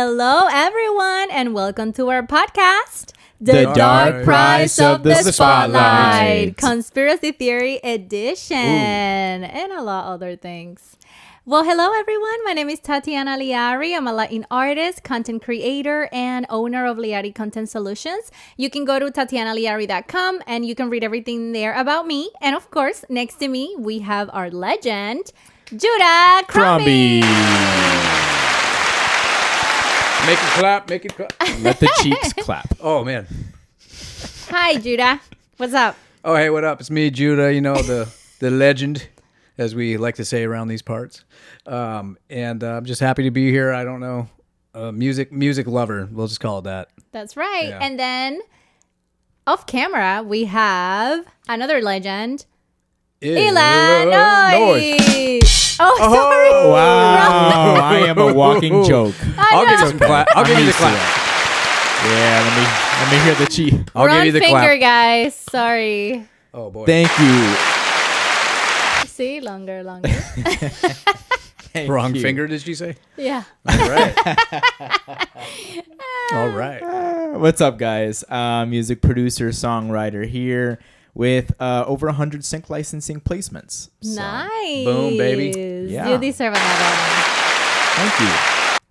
Hello, everyone, and welcome to our podcast, The Dark Price of the Spotlight. Conspiracy Theory Edition, and a lot of other things. Well, hello, everyone. My name is Tatiana Liary. I'm a Latin artist, content creator, and owner of Liary Content Solutions. You can go to tatianaliary.com, and you can read everything there about me. And, of course, next to me, we have our legend, Judah Crombie. Make it clap, make it clap. Let the cheeks clap. Oh, man. Hi, Judah. What's up? Oh, hey, what up? It's me, Judah, the legend, as we like to say around these parts. And I'm just happy to be here. I don't know, music lover. We'll just call it that. That's right. Yeah. And then off camera, we have another legend, Illa Noize. Oh, sorry. Wow. I am a walking joke. I'll give you some clap. I'll give you the clap. Yeah, let me hear the cheek. I'll give you the finger, clap. guys. Sorry. Oh, boy. Thank you. See, longer. Wrong finger, did she say? Yeah. All right. All right. What's up, guys? Music producer, songwriter here with over 100 sync licensing placements. So, Nice. Boom, baby. Yeah. You deserve another one. Thank you.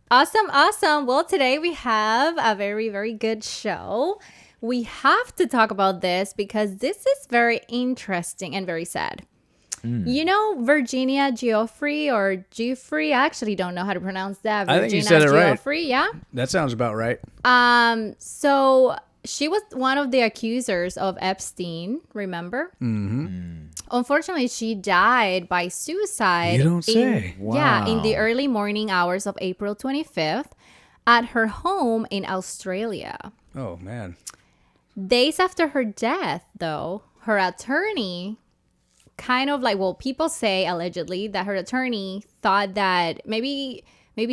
Awesome. Well, today we have a very, very good show. We have to talk about this because this is very interesting and very sad. You know, Virginia Giuffre or Giuffre? I actually don't know how to pronounce that. I think you said it right. Giuffre, yeah. That sounds about right. So she was one of the accusers of Epstein, remember? Mm-hmm. Unfortunately, she died by suicide. You don't say. Yeah, in the early morning hours of April 25th at her home in Australia. Oh, man. Days after her death, though, her attorney kind of like, well, people say allegedly that her attorney thought that maybe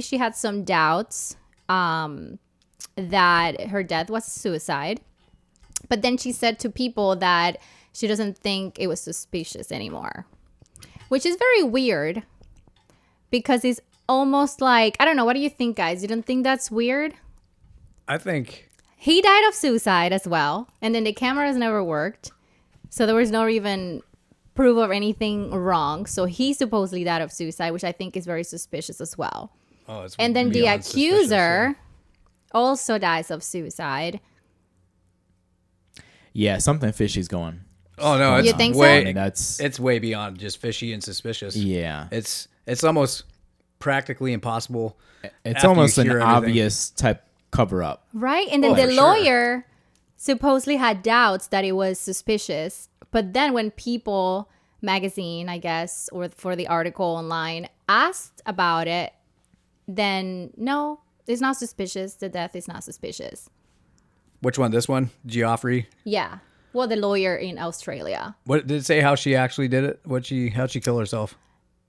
she had some doubts that her death was suicide. But then she said to people that she doesn't think it was suspicious anymore, which is very weird because it's almost like, I don't know. What do you think, guys? You don't think that's weird? I think... He died of suicide as well. And then the cameras never worked. So there was no even proof of anything wrong. So he supposedly died of suicide, which I think is very suspicious as well. Oh, it's And then the beyond suspicious, accuser also dies of suicide. Yeah, something fishy's going. Oh, no. It's You think so? way, That's It's way beyond just fishy and suspicious. yeah. It's almost practically impossible. It's after almost you an hear everything. obvious type cover up. Right? And then Oh, the for sure. lawyer supposedly had doubts that it was suspicious. But then when People magazine, I guess, or for the article online asked about it, then no, it's not suspicious. The death is not suspicious. Which one? This one? Giuffre? Yeah. Well, the lawyer in Australia. What did it say? How she actually did it? How'd she kill herself?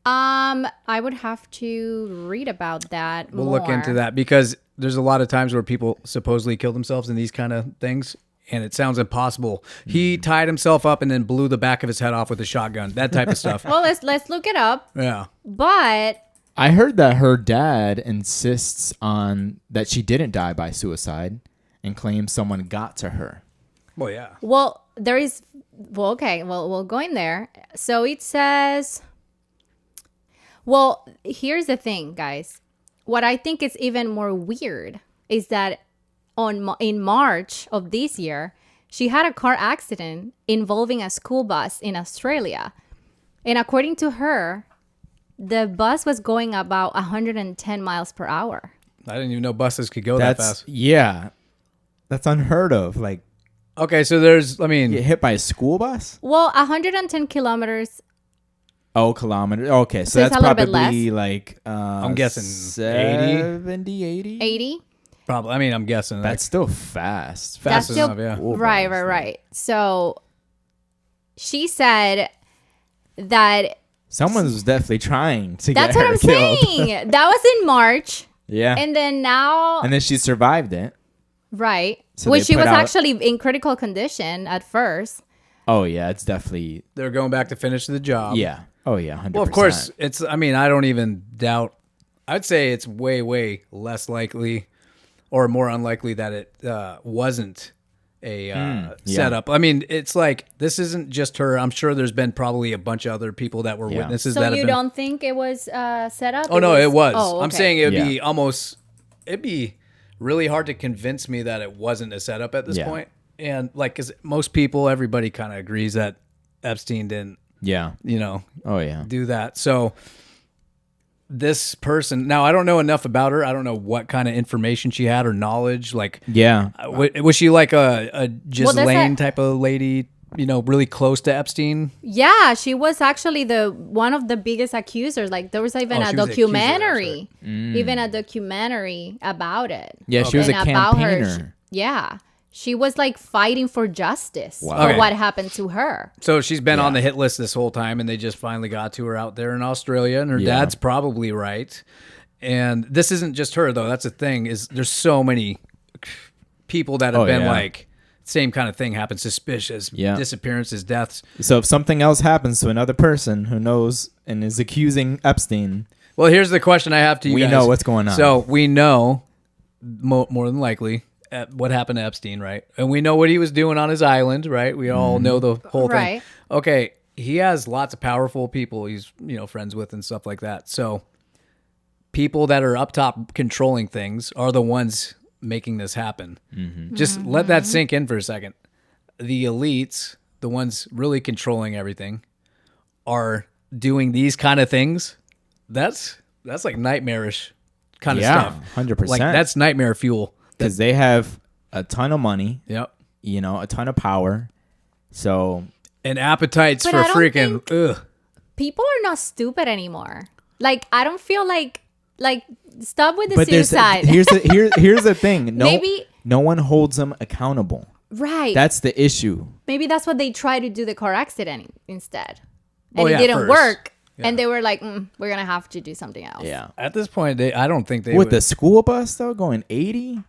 I would have to read about that We'll more. look into that because there's a lot of times where people supposedly kill themselves in these kind of things, and it sounds impossible. He tied himself up and then blew the back of his head off with a shotgun. That type of stuff. Well, let's look it up. Yeah. But I heard that her dad insists on that she didn't die by suicide and claims someone got to her. Well, yeah. well, there is. Well, okay. Well, we'll go in there. So it says. Well, here's the thing, guys. What I think is even more weird is that in March of this year, she had a car accident involving a school bus in Australia. And according to her, the bus was going about 110 miles per hour. I didn't even know buses could go that fast. Yeah. That's unheard of. Like, Okay, so get hit by a school bus? Well, 110 kilometers. Oh, kilometers. Okay, So so it's that's a little bit probably like I'm guessing 70, 80? 80. probably. I'm guessing. That's still fast. Fast That's still enough, yeah. School right, bus. right, right. So she said that Someone was definitely trying to that's get what her I'm killed. saying. That was in March, Yeah. and then now, And then she survived it. right, So which they she put was out- actually in critical condition at first. Oh, yeah. It's definitely. They're going back to finish the job. Yeah. Oh, yeah. 100%. Well, of course, I don't even doubt. I'd say it's way, way less likely or more unlikely that it wasn't a yeah. setup. I mean, it's like this isn't just her. I'm sure there's been probably a bunch of other people that were Yeah. witnesses So that have you been. don't think it was set up? Oh no, it was. Oh, I'm okay. saying it would Yeah. be almost. It'd be really hard to convince me that it wasn't a setup at this Yeah. point. And like, because most people, everybody kind of agrees that Epstein didn't, Yeah. Oh yeah. do that. So this person, now I don't know enough about her. I don't know what kind of information she had or knowledge. Like, Yeah. was she like a Ghislaine a- type of lady? Really close to Epstein. Yeah, she was actually one of the biggest accusers. Like there was even Oh, a she was the accuser, that's documentary, even a documentary about it. Yeah, she was a And about her, campaigner. she was like fighting for justice Wow. for Okay. what happened to her. So she's been on Yeah. the hit list this whole time, and they just finally got to her out there in Australia, and her Yeah. dad's probably right. And this isn't just her, though. That's the thing, is there's so many people that have Oh, been yeah. like, same kind of thing happens, suspicious Yeah. disappearances, deaths. So if something else happens to another person who knows and is accusing Epstein, Well, here's the question I have to you we guys. know what's going on. So we know, more than likely, what happened to Epstein, right? And we know what he was doing on his island, right? We all Mm-hmm. know the whole Right. thing. Okay, he has lots of powerful people he's friends with and stuff like that. So people that are up top controlling things are the ones making this happen. Mm-hmm. Just let that sink in for a second. The elites, the ones really controlling everything, are doing these kind of things. That's like nightmarish kind of Yeah, stuff. 100%. Like that's nightmare fuel. because they have a ton of money, Yep. a ton of power. So And appetites But for I don't freaking ugh. People are not stupid anymore. Like I don't feel like stop with the but suicide. here's the thing. Maybe- no one holds them accountable. Right. That's the issue. Maybe that's what they try to do the car accident instead. Oh, And yeah, it didn't first. work. Yeah. And they were like, we're going to have to do something else. Yeah. At this point, I don't think they With would. the school bus though going 80.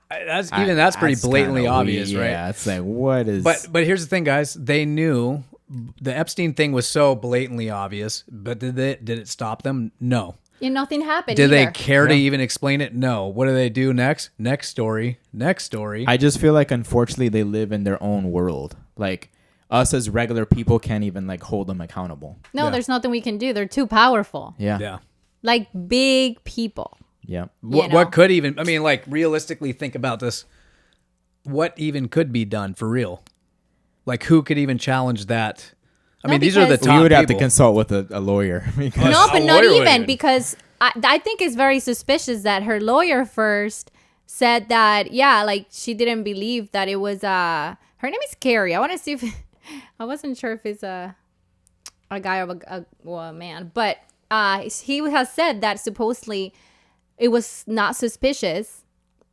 That's pretty blatantly kinda obvious, weird. right? Yeah, it's like what is? But here's the thing, guys. They knew the Epstein thing was so blatantly obvious, but did it stop them? No. And nothing happened Did they either. care to even explain it? No. What do they do next? Next story. I just feel like unfortunately they live in their own world. Like us as regular people can't even like hold them accountable. No, Yeah. there's nothing we can do. They're too powerful. Yeah. Yeah. Like big people. Yeah. What, know? what could even, I mean, like realistically think about this. What even could be done for real? Like who could even challenge that? I No, mean, these are the because- top We would have to people. consult with a lawyer. because- No, a but not lawyer would even even- because I think it's very suspicious that her lawyer first said that, like she didn't believe that it was, her name is Carrie. I want to see if, I wasn't sure if it's a guy or a man, but he has said that supposedly it was not suspicious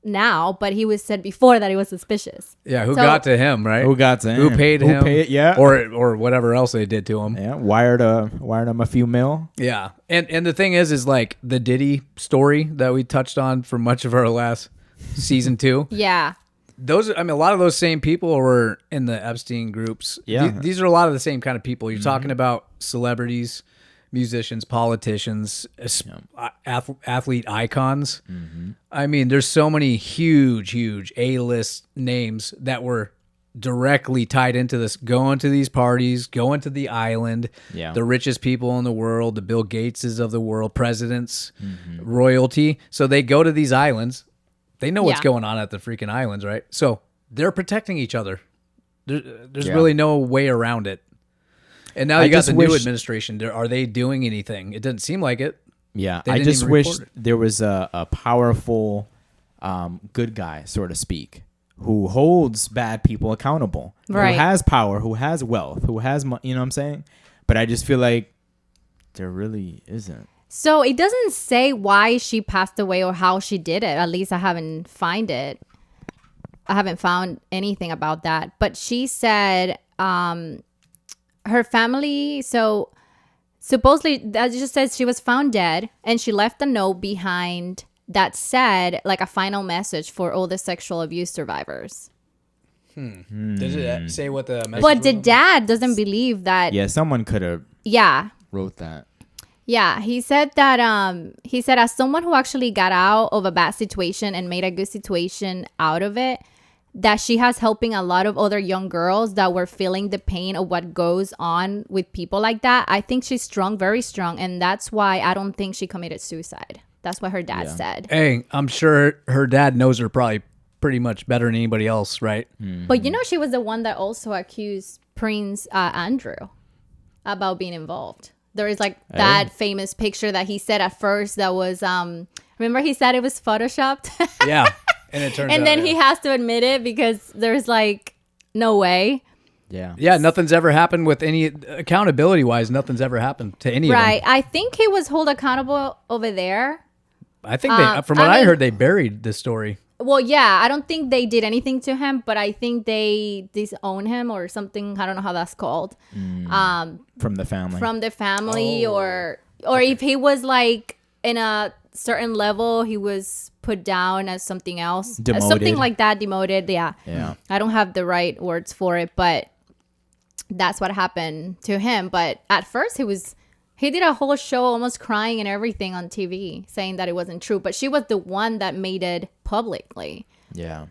now, but he was said before that it was suspicious. Yeah, who So- got to him, right? Who got to Who him? paid Who him? paid- yeah. Or whatever else they did to him. Yeah. Wired him a few mil. Yeah. And the thing is like the Diddy story that we touched on for much of our last season 2. Yeah. A lot of those same people were in the Epstein groups. Yeah. These are a lot of the same kind of people. You're talking about celebrities, musicians, politicians, athlete icons. I mean, there's so many huge A-list names that were directly tied into this, going to these parties, going to the island, Yeah. the richest people in the world, the Bill Gateses of the world, presidents, royalty. So they go to these islands. They know what's Yeah. going on at the freaking islands, right? So they're protecting each other. There's Yeah. really no way around it. And now I you got just the new wish- administration. Are they doing anything? It doesn't seem like it. Yeah. They I didn't just even wish report it. there was a powerful good guy, so to speak, who holds bad people accountable. Right. Who has power, who has wealth, who has money, you know what I'm saying? But I just feel like there really isn't. So it doesn't say why she passed away or how she did it. At least I haven't found anything about that. But she said her family, so supposedly that just says she was found dead and she left a note behind that said like a final message for all the sexual abuse survivors. Does it say what the message But was the on? dad doesn't believe that. Yeah, someone could have Yeah. wrote that. Yeah, he said that as someone who actually got out of a bad situation and made a good situation out of it, that she has helping a lot of other young girls that were feeling the pain of what goes on with people like that. I think she's strong, very strong, and that's why I don't think she committed suicide. That's what her dad said. Hey, I'm sure her dad knows her probably pretty much better than anybody else, right? But you know, she was the one that also accused Prince Andrew about being involved. There is like that famous picture that he said at first that was, remember he said it was photoshopped? Yeah. And it turns out. And then he has to admit it because there's like no way. Yeah. Yeah, nothing's ever happened with any, accountability-wise, nothing's ever happened to any of them. Right. I think he was held accountable over there. I think they, from what I heard, they buried this story. Well, yeah, I don't think they did anything to him, but I think they disown him or something. I don't know how that's called. From the family. From the family, or if he was like in a certain level, he was put down as something else, Demoted. something like that, demoted. Yeah. I don't have the right words for it, but that's what happened to him. But at first, he did a whole show almost crying and everything on TV, saying that it wasn't true. But she was the one that made it publicly. Yeah.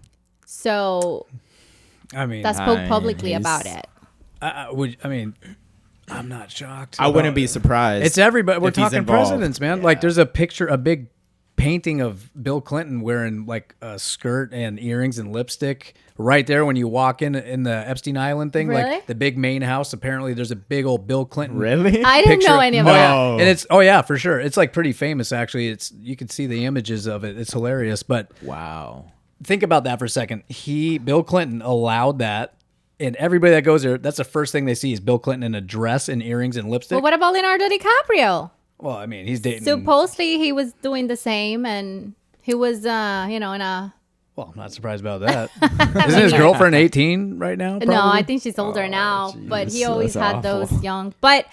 So I mean, that spoke publicly about it. I'm not shocked. I wouldn't be surprised. It's everybody. We're if he's talking involved. presidents, man. Yeah. Like, there's a picture, a big painting of Bill Clinton wearing like a skirt and earrings and lipstick right there when you walk in the Epstein Island thing, Really? like the big main house. Apparently, there's a big old Bill Clinton. Really? I didn't picture. know any of Oh, that. yeah. And it's yeah, for sure. It's like pretty famous actually. It's you can see the images of it. It's hilarious. But Wow. think about that for a second. Bill Clinton allowed that. And everybody that goes there, that's the first thing they see is Bill Clinton in a dress and earrings and lipstick. Well, what about Leonardo DiCaprio? Well, I mean, he's dating. Supposedly he was doing the same, and he was, in a. Well, I'm not surprised about that. Isn't his girlfriend 18 right now? Probably? No, I think she's older now, but he always that's had awful. those young. But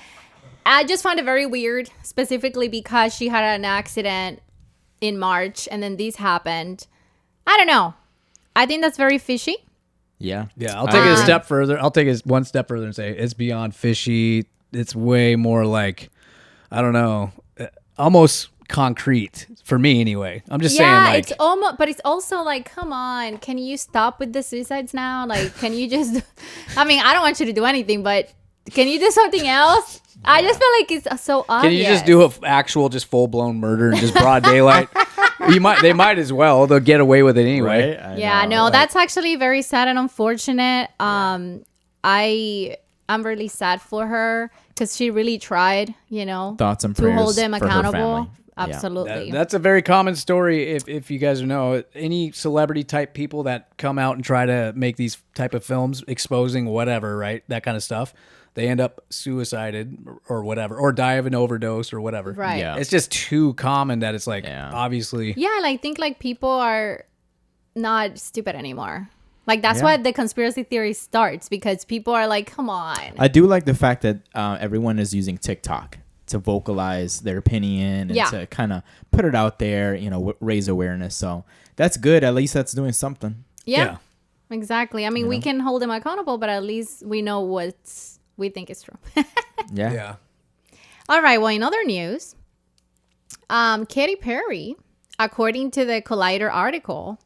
I just found it very weird, specifically because she had an accident in March, and then this happened. I don't know. I think that's very fishy. Yeah. Yeah, I'll take it a step further. I'll take it one step further and say it's beyond fishy. It's way more like, I don't know, almost concrete for me anyway. I'm just saying, like, it's almost, but it's also like, come on, can you stop with the suicides now? Like, can you just? I mean, I don't want you to do anything, but can you do something else? I just feel like it's so obvious. can you just do a actual, just full blown murder and just broad daylight? They might as well. They'll get away with it anyway. Right? Yeah, know. no, that's actually very sad and unfortunate. I'm really sad for her because she really tried, Thoughts and to prayers hold them for her accountable. family. Yeah. Absolutely. That's a very common story. If you guys know, any celebrity type people that come out and try to make these type of films, exposing whatever, right, that kind of stuff, they end up suicided or whatever, or die of an overdose or whatever. Right. Yeah. It's just too common that it's like, Yeah. obviously. Yeah, I think like people are not stupid anymore. Like that's Yeah. why the conspiracy theory starts, because people are like, come on. I do like the fact that everyone is using TikTok to vocalize their opinion and Yeah. to kind of put it out there, raise awareness. So that's good. At least that's doing something. Yeah. Exactly. I mean, we can hold them accountable, but at least we know what we think is true. Yeah. Yeah. All right. Well, in other news, Katy Perry, according to the Collider article,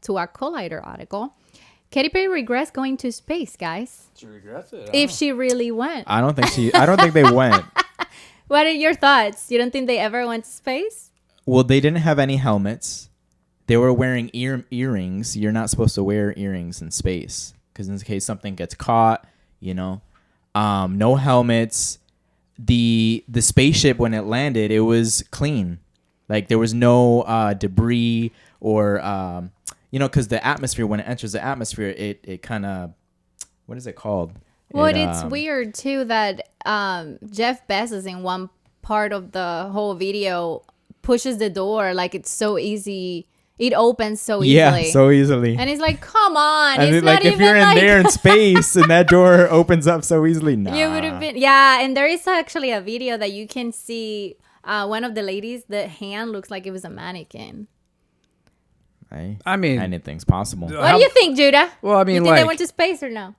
Katy Perry regrets going to space, guys. She regrets it. If she really went. I don't think they went. What are your thoughts? You don't think they ever went to space? Well, they didn't have any helmets. They were wearing earrings. You're not supposed to wear earrings in space because in case something gets caught, no helmets. The spaceship, when it landed, it was clean. Like there was no debris or, because the atmosphere, when it enters the atmosphere, it kind of, what is it called? Well, it's weird too that Jeff Bezos in one part of the whole video pushes the door like it's so easy. It opens so easily. Yeah, so easily. And it's like, come on. And it's like not if even you're in like there in space and that door opens up so easily, nah. you would have been. Yeah, and there is actually a video that you can see one of the ladies, the hand looks like it was a mannequin. I mean, anything's possible. What do you think, Judah? Well, I mean, you think they like- went to space or no?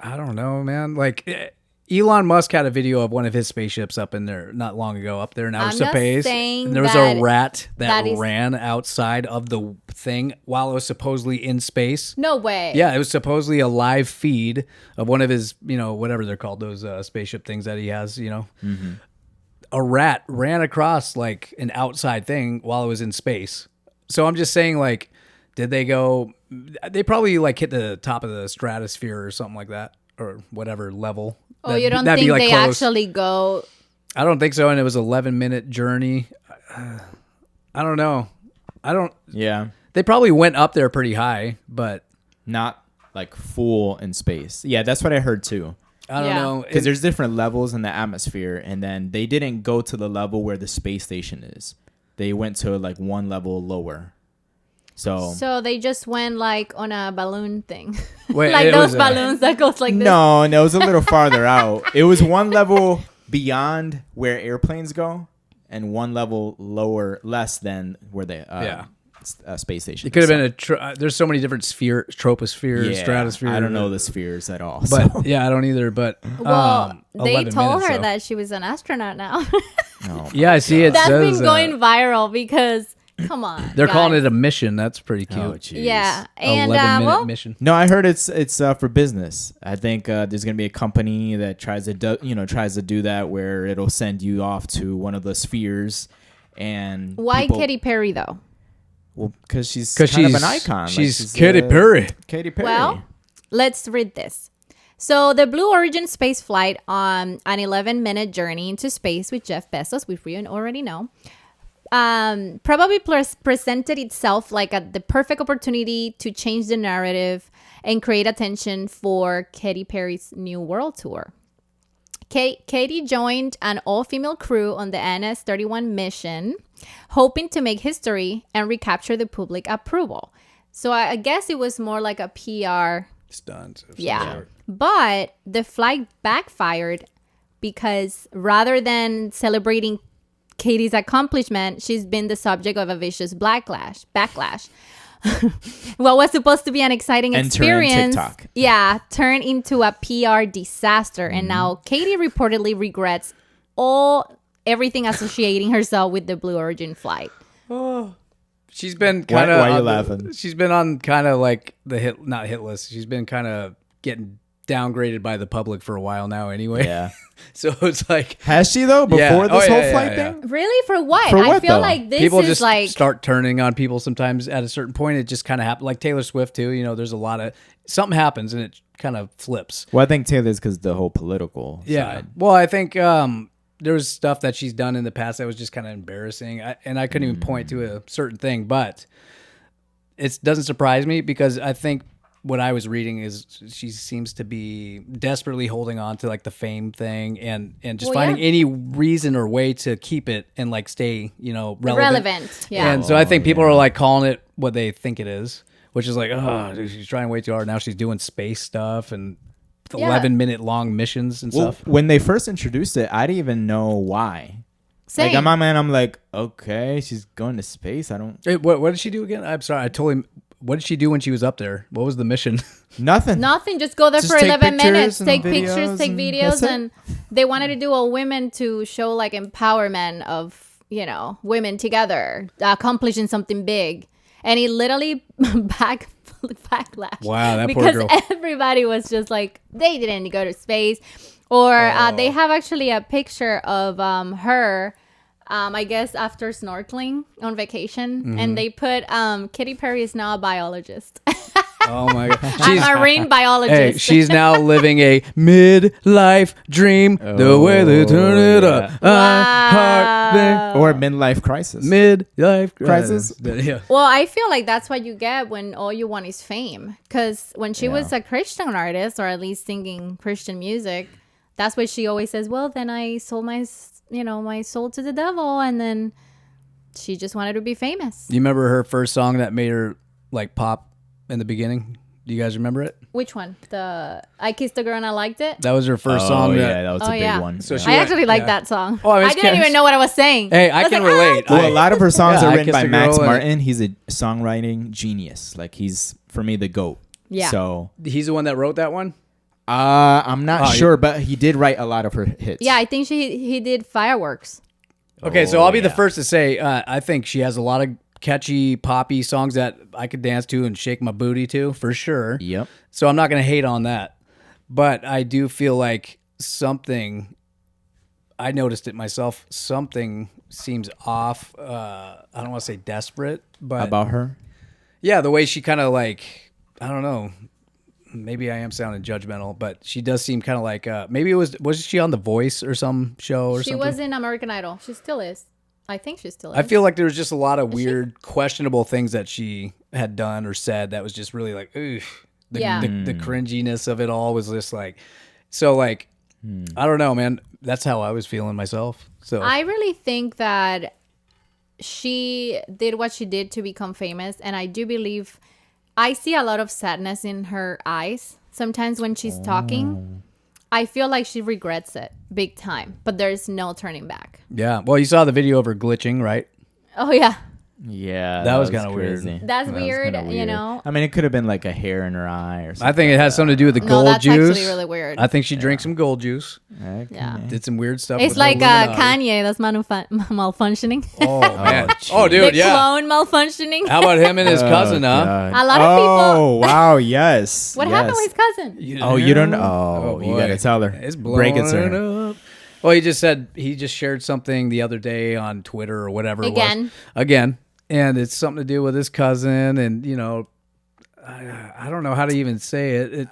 I don't know, man. Like, Elon Musk had a video of one of his spaceships up in there not long ago, up there in outer I'm just space. saying And there was that a rat that is- ran outside of the thing while it was supposedly in space. No way. Yeah, it was supposedly a live feed of one of his, whatever they're called, those spaceship things that he has, A rat ran across like an outside thing while it was in space. So I'm just saying, like, did they go? They probably like hit the top of the stratosphere or something like that, or whatever level. Oh, you don't think they actually go? I don't think so. And it was an 11-minute journey. I don't know. Yeah. They probably went up there pretty high, but Not like full in space. Yeah, that's what I heard too. I don't Yeah. know. Because there's different levels in the atmosphere, and then they didn't go to the level where the space station is. They went to like one level lower. So they just went like on a balloon thing, Wait, like it those was a- balloons that goes like this. no, it was a little farther out. It was one level beyond where airplanes go, and one level less than where the space station. It could have been there's so many different troposphere, stratosphere. I don't know the spheres at all. But so. yeah, I don't either. But Well, they 11 told minutes, her though. that she was an astronaut now. Oh, Yeah, I see it. That's says, been going viral because, come on, They're calling guys. it a mission. That's pretty cute. oh, jeez. Yeah, and 11-minute mission. No, I heard it's for business. I think there's gonna be a company that tries to do that where it'll send you off to one of the spheres, and Why people, Katy Perry though? Well, because she's kind of an icon. She's Katy Perry. Katy Perry. Well, let's read this. So the Blue Origin space flight on an 11-minute journey into space with Jeff Bezos, which we already know, probably presented itself like the perfect opportunity to change the narrative and create attention for Katy Perry's New World Tour. Katy joined an all-female crew on the NS-31 mission, hoping to make history and recapture the public approval. So I guess it was more like a PR Stunt. of some yeah. sort. But the flight backfired because rather than celebrating Katy's accomplishment, she's been the subject of a vicious backlash. What was supposed to be an exciting Enter in experience, TikTok. turned into a PR disaster. And now Katy reportedly regrets everything associating herself with the Blue Origin flight. She's been Why kind of. are you laughing? She's been on kind of like the not hit list. She's been kind of getting downgraded by the public for a while now. Anyway. Yeah. So it's like. Has she though? Before Yeah. this Oh, whole yeah, flight yeah. thing? Really? For what? For I what, feel though? like this People is just like start turning on people sometimes at a certain point. It just kind of happens. Like Taylor Swift too. There's a lot of something happens and it kind of flips. Well, I think Taylor's because the whole political side. Well, I think there was stuff that she's done in the past that was just kind of embarrassing, and I couldn't even point to a certain thing. But it doesn't surprise me because I think what I was reading is she seems to be desperately holding on to like the fame thing and just finding any reason or way to keep it and like stay relevant. Yeah. And so I think people are like calling it what they think it is, which is like, oh, she's trying way too hard. Now she's doing space stuff and 11-minute long missions and Well, stuff. when they first introduced it, I didn't even know why. Same. Like, in my mind, I'm like, okay, she's going to space. I don't... Hey, what did she do again? I'm sorry. I totally. What did she do when she was up there? What was the mission? Nothing. Nothing. Just go there Just for take 11 pictures minutes. and Take videos pictures, take and videos. that's it. And they wanted to do a women to show like empowerment of, women together, accomplishing something big. And it literally backlash. Wow, that poor because girl. everybody was just like, they didn't go to space. Or they have actually a picture of her, I guess, after snorkeling on vacation. Mm-hmm. And they put Katy Perry is now a biologist. Oh my god, A marine biologist. hey, she's now living a midlife dream. The way they turn it up, Or midlife crisis. midlife Crisis? Yeah. Well, I feel like that's what you get when all you want is fame. Because when she was a Christian artist, or at least singing Christian music, that's what she always says. Well, then I sold my soul to the devil, and then she just wanted to be famous. You remember her first song that made her like pop in the beginning? Do you guys remember it? Which one? The I Kissed a Girl and I Liked It? That was her first Oh, song. yeah, that was a big yeah. one. So yeah. she I went- actually like yeah. that song. Oh, I was I didn't even know what I was saying. Hey, I was can like, relate. Well, a lot of her songs Yeah, are I written Kissed by a Max Girl and- Martin. He's a songwriting genius. Like, he's, for me, the GOAT. Yeah. So, He's the one that wrote that one. I'm not sure, but he did write a lot of her hits. Yeah, I think he did Fireworks. Okay, so I'll be the yeah. first to say I think she has a lot of catchy poppy songs that I could dance to and shake my booty to for sure. Yep. So I'm not going to hate on that. But I do feel like something, I noticed it myself, something seems off. I don't want to say desperate, but About her? yeah, the way she kind of like, I don't know, maybe I am sounding judgmental, but she does seem kind of like, maybe was she on The Voice or some show or She something? was in American Idol. She still is. I think she still is. I feel like there was just a lot of weird, questionable things that she had done or said that was just really like, ooh, the cringiness of it all was just like, so like, I don't know, man. That's how I was feeling myself. So I really think that she did what she did to become famous, and I do believe I see a lot of sadness in her eyes sometimes when she's talking. I feel like she regrets it big time, but there's no turning back. yeah. Well, you saw the video of her glitching, right? Oh yeah, Yeah. That was kinda weird. crazy. that's That was weird. kinda You weird. know. I mean, it could have been like a hair in her eye or something. I think it has something to do with the No, gold that's juice. actually really weird. I think she drank some gold juice. Okay. Yeah. Did some weird stuff. It's with like the Illuminati. Kanye that's malfunctioning. Oh man. jeez. Oh, dude. The Yeah. clone malfunctioning. How about him and his Oh, cousin, huh? God. A lot of people- Oh, wow. Yes. What yes. happened with his cousin? You don't know. Oh, you boy. got to tell her. It's Break it to blowing her. up. Well, he just shared something the other day on Twitter or whatever it was. Again. And it's something to do with his cousin, and you know, I don't know how to even say it.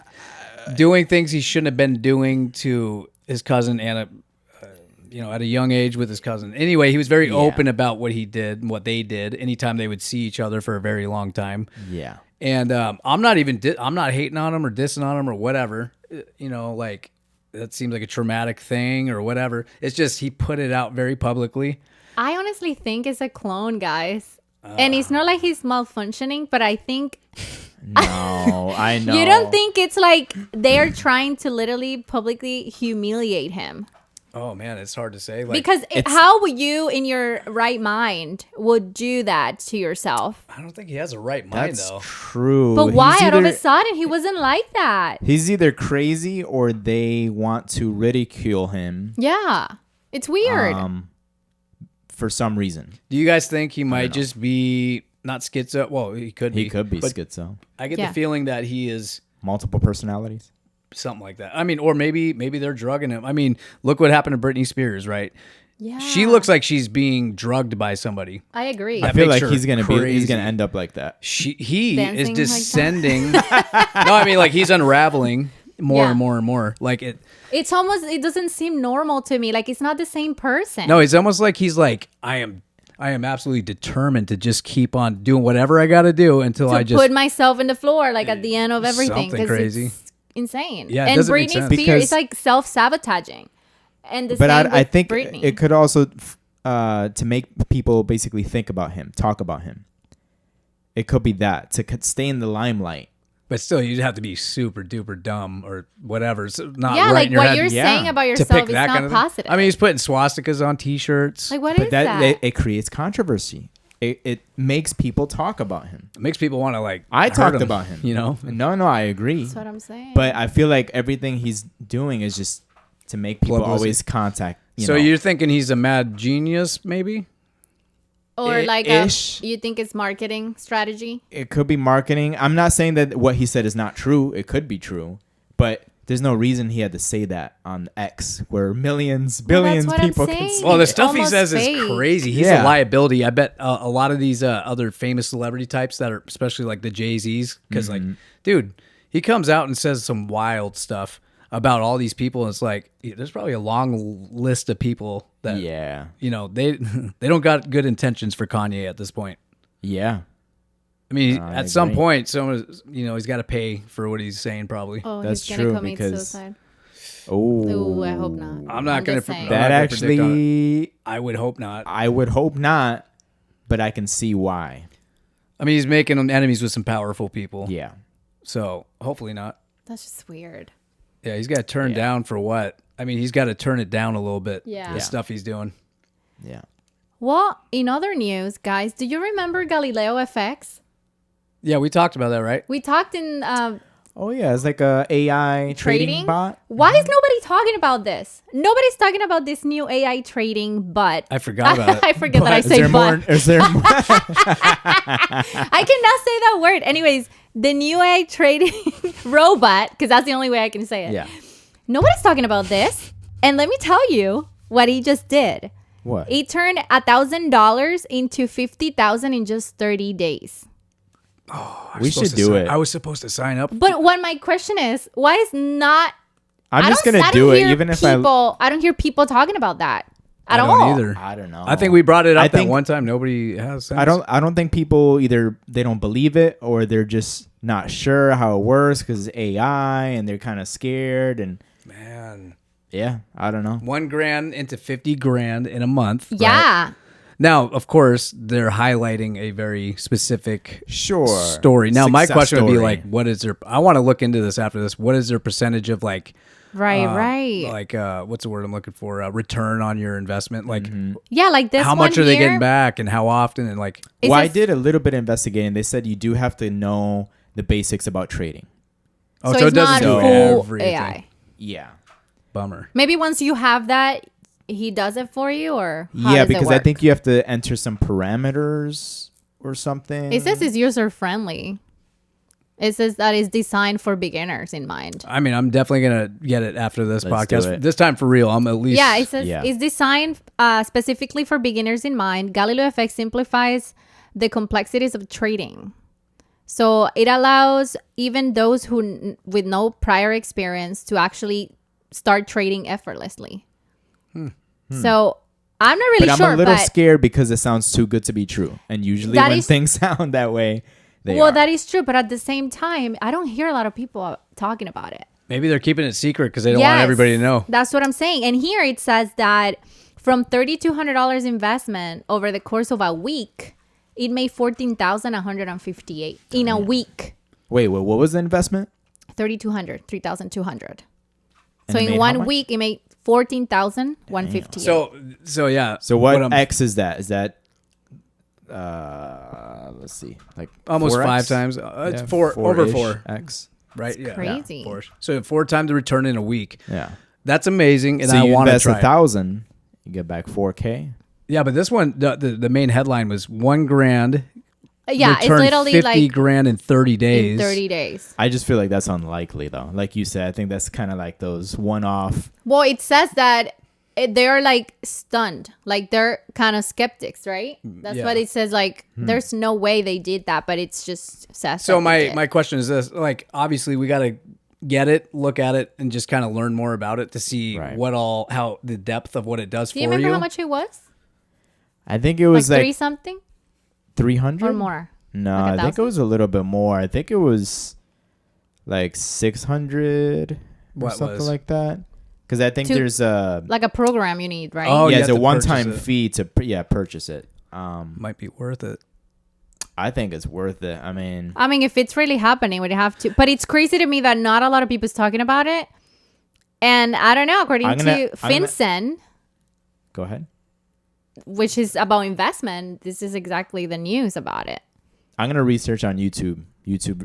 Doing things he shouldn't have been doing to his cousin, and at a young age with his cousin. Anyway, he was very open about what he did and what they did. Anytime they would see each other for a very long time. Yeah. And I'm not hating on him or dissing on him or whatever. Like that seems like a traumatic thing or whatever. It's just he put it out very publicly. I honestly think it's a clone, guys. And it's not like he's malfunctioning, but I think No, I know. you don't think it's like they're trying to literally publicly humiliate him. Oh man, it's hard to say. Like, Because how would you, in your right mind, would do that to yourself? I don't think he has a right mind That's though. true. But why? He's All of a either- sudden, he wasn't like that. He's either crazy or they want to ridicule him Yeah. It's weird. for some reason. Do you guys think he might just be not schizo? Well, he could be. He could be but schizo. I get Yeah. the feeling that he is Multiple personalities. something like that. I mean, or maybe they're drugging him. I mean, look what happened to Britney Spears, right? Yeah. She looks like she's being drugged by somebody. I agree. I feel makes like her he's gonna crazy. end up like that. He Dancing is like that? descending. No, I mean like he's unraveling more Yeah. and more and more. Like it. It's almost, it doesn't seem normal to me. Like, it's not the same person. No, it's almost like he's like I am absolutely determined to just keep on doing whatever I got to do until to I just put myself in the floor, like at the end of everything. Something 'cause crazy. It's insane. Yeah, it and doesn't make Britney sense. Spears, Because- it's like self-sabotaging. And the But same I with think Britney. it could also to make people basically think about him, talk about him. It could be that to stay in the limelight. But still, you'd have to be super duper dumb or whatever. So not yeah, right like in your what head you're Yeah. saying about to yourself pick is that not kind of thing. positive. I mean, he's putting swastikas on T-shirts. like, what But is that? it creates controversy. It makes people talk about him. It makes people want to like. I hurt talked him, about him. You know. No, I agree. That's what I'm saying. But I feel like everything he's doing is just to make people Publicity. always contact. So know. you're thinking he's a mad genius, maybe? or like ish. you think it's marketing strategy? It could be marketing. I'm not saying that what he said is not true. It could be true, but there's no reason he had to say that on X, where billions what I'm people can saying. see. Well, the It's stuff he almost says fake. is crazy. He's Yeah. a liability. I bet a lot of these other famous celebrity types that are, especially like the Jay-Z's, because like, dude, he comes out and says some wild stuff about all these people, and it's like there's probably a long list of people that Yeah, they they don't got good intentions for Kanye at this point. yeah. I mean, I at some agree. point, someone he's got to pay for what he's saying. Probably. Oh, That's he's gonna true, commit because- suicide. Oh, Ooh, I hope not. I'm not gonna. just saying. I'm that not gonna predict on it. actually, I would hope not. I would hope not, but I can see why. I mean, he's making enemies with some powerful people. Yeah, So hopefully not. That's just weird. Yeah, he's got to turn Yeah. down for what? I mean, he's got to turn it down a little bit. Yeah. The Yeah. stuff he's doing. yeah. Well, in other news, guys, do you remember Galileo FX? Yeah, we talked about that, right? We talked in Oh yeah, it's like a AI trading bot. Why is nobody talking about this? Nobody's talking about this new AI trading bot. I forgot about it. I forget that I Is say there more? bot. Is there more? I cannot say that word. Anyways, the new AI trading robot, because that's the only way I can say it. Yeah. Nobody's talking about this. And let me tell you what he just did. What? He turned $1,000 into $50,000 in just 30 days. We should do it. I was supposed to sign up. But what my question is, why is not? I'm just I gonna do don't it, hear even if people, I don't hear people talking about that at I all. don't either. I don't know. I think we brought it up I that think- one time. Nobody has. Since. I don't think people either they don't believe it or they're just not sure how it works because it's AI and they're kind of scared and Man, yeah, I don't know. $1,000 into $50,000 in a month. right? Yeah. Now, of course, they're highlighting a very specific Sure. story. Now, my Success question would be story. like, what is their? I want to look into this after this. What is their percentage of like? Right. Like, what's the word I'm looking for? Return on your investment. Like, Yeah, like this how one much are they here, getting back, and how often, and like. is Well, I this- did a little bit of investigating. They said you do have to know the basics about trading. Oh, so so it it's doesn't not do full everything. AI. Yeah. Bummer. Maybe once you have that, he does it for you, or how Yeah, does it because I work? think you have to enter some parameters or something. It says it's user friendly. It says that it's designed for beginners in mind. I mean, I'm definitely gonna get it after this Let's do podcast. it. This time for real. I'm at least. Yeah, it says Yeah. it's designed specifically for beginners in mind. Galileo FX simplifies the complexities of trading. So it allows even those who with no prior experience to actually start trading effortlessly. So I'm not really But I'm sure, a little but scared because it sounds too good to be true. And usually That when is- things sound that way, they well, are. that is true. But at the same time, I don't hear a lot of people talking about it. Maybe they're keeping it secret because they don't want everybody to know. That's what I'm saying. And here it says that from $3,200 investment over the course of a week, it made $14,158 in a week. Wait, what was the investment? $3,200. And So it made in how one much? week, it made $14,158. So yeah. So what I'm- X is that? Is that let's see, like almost 4X? 5 times. It's Yeah, four over 4-ish 4, X. right? Yeah, crazy. 4. So 4 times the return in a week. Yeah. That's amazing, and So I you want to invest try. it. 1,000, you get back 4K. Yeah, but this one, the main headline was $1,000. Yeah, it's return literally like $50,000 in 30 days. in 30 days. I just feel like that's unlikely though. Like you said, I think that's kind of like those one-off. Well, it says that they're like stunned. Like they're kind of skeptics, right? That's Yeah. what it says. Like there's no way they did that, but it's just says So that they did. my question is this: like, obviously, we got to get it, look at it, and just kind of learn more about it to see Right. how the depth of what it does Do you for remember you. how much it was? I think it was Like like 3 something 300 or more? No, Like I think it 1,000? was a little bit more. I think it was like 600 or What something was? like that. Because I think To- there's a Like a program you need, right? Oh, you yeah, have it's a to one-time purchase it. fee to purchase it. Might be worth it. I think it's worth it. I mean, I mean, if it's really happening, we'd have to. But it's crazy to me that not a lot of people's talking about it. And I don't know, according I'm to gonna- FinCEN, go ahead. which is about investment, this is exactly the news about it. I'm gonna research on YouTube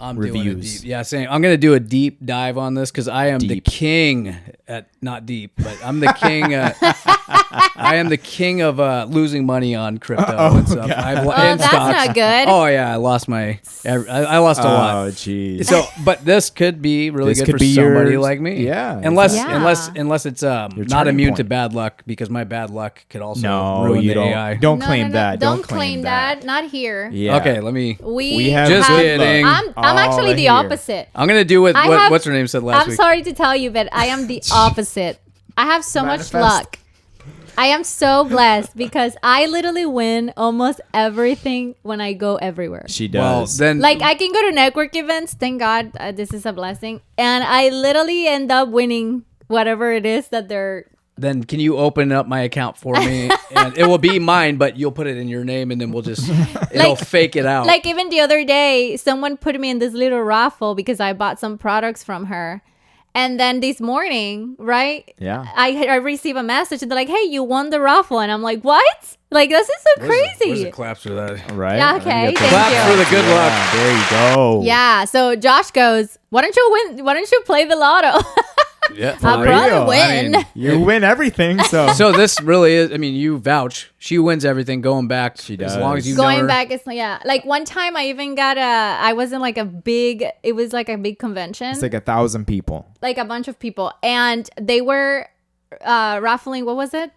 I'm doing a reviews. deep, yeah, saying I'm gonna do a deep dive on this because I am the Deep. king at not deep, but I'm the king. I am the king of losing money on crypto and stuff. I've, Oh, and that's stocks. not good. Oh yeah, I lost my. I lost a lot. Oh, jeez. So, but this could be really This good could for be somebody yours. like me. Yeah, Unless exactly. unless it's not turning immune to point. bad luck, because my bad luck could also no, ruin you the don't. AI. Don't No, claim no, no. that. Don't claim that. Not here. Yeah. Okay, let me. We have Just have- kidding. I'm All actually the here. opposite. I'm gonna do what I have- what's her name said last I'm week. sorry to tell you, but I am the opposite. I have so much Manifest. luck. I am so blessed because I literally win almost everything when I go everywhere. She Well, does. then Like I can go to network events. Thank God, this is a blessing, and I literally end up winning whatever it is that they're. then can you open up my account for me? And it will be mine, but you'll put it in your name, and then we'll just it'll fake it out. Like even the other day, someone put me in this little raffle because I bought some products from her, And then this morning, right? Yeah. I received a message and they're like, "Hey, you won the raffle," and I'm like, "What? Like this is so Where's crazy." the claps for that? Right. Yeah, Let me okay, get thank that. you. Claps for the good luck. Yeah, there you go. Yeah. So Josh goes, "Why don't you win? Why don't you play the lotto?" Yeah. I'll real. probably I win. mean, You win everything, so. So this really is. I mean, you vouch. She wins everything going back. She As long as does. you know Going her. back, it's yeah. Like one time, I even got I was in like a big. It was like a big convention. It's like 1,000 people. Like a bunch of people, and they were raffling. What was it?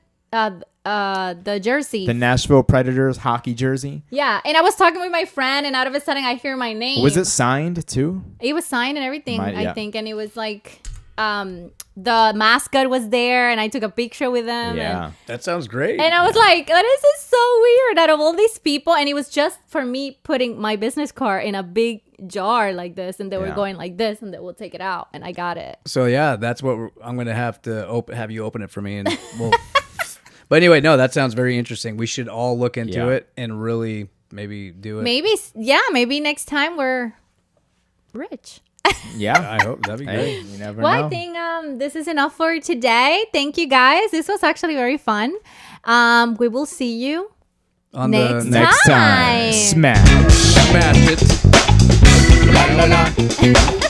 The jersey. The Nashville Predators hockey jersey. Yeah, and I was talking with my friend, and out of a sudden, I hear my name. Was it signed too? It was signed and everything, Yeah. I think, and it was like the mascot was there, and I took a picture with them. Yeah. That sounds great. And I was like, "That is so weird." Out of all these people, and it was just for me putting my business card in a big jar like this, and they were Yeah. going like this, and they will take it out, and I got it. So yeah, that's what I'm gonna have to have you open it for me, and we'll. But anyway, no, that sounds very interesting. We should all look into Yeah. it and really maybe do it. Maybe next time we're rich. Yeah. I hope that'd be Hey, great. you never Well, know. I think this is enough for today. Thank you guys. This was actually very fun. We will see you On next the Next time, time. smash. smash it. La, la, la.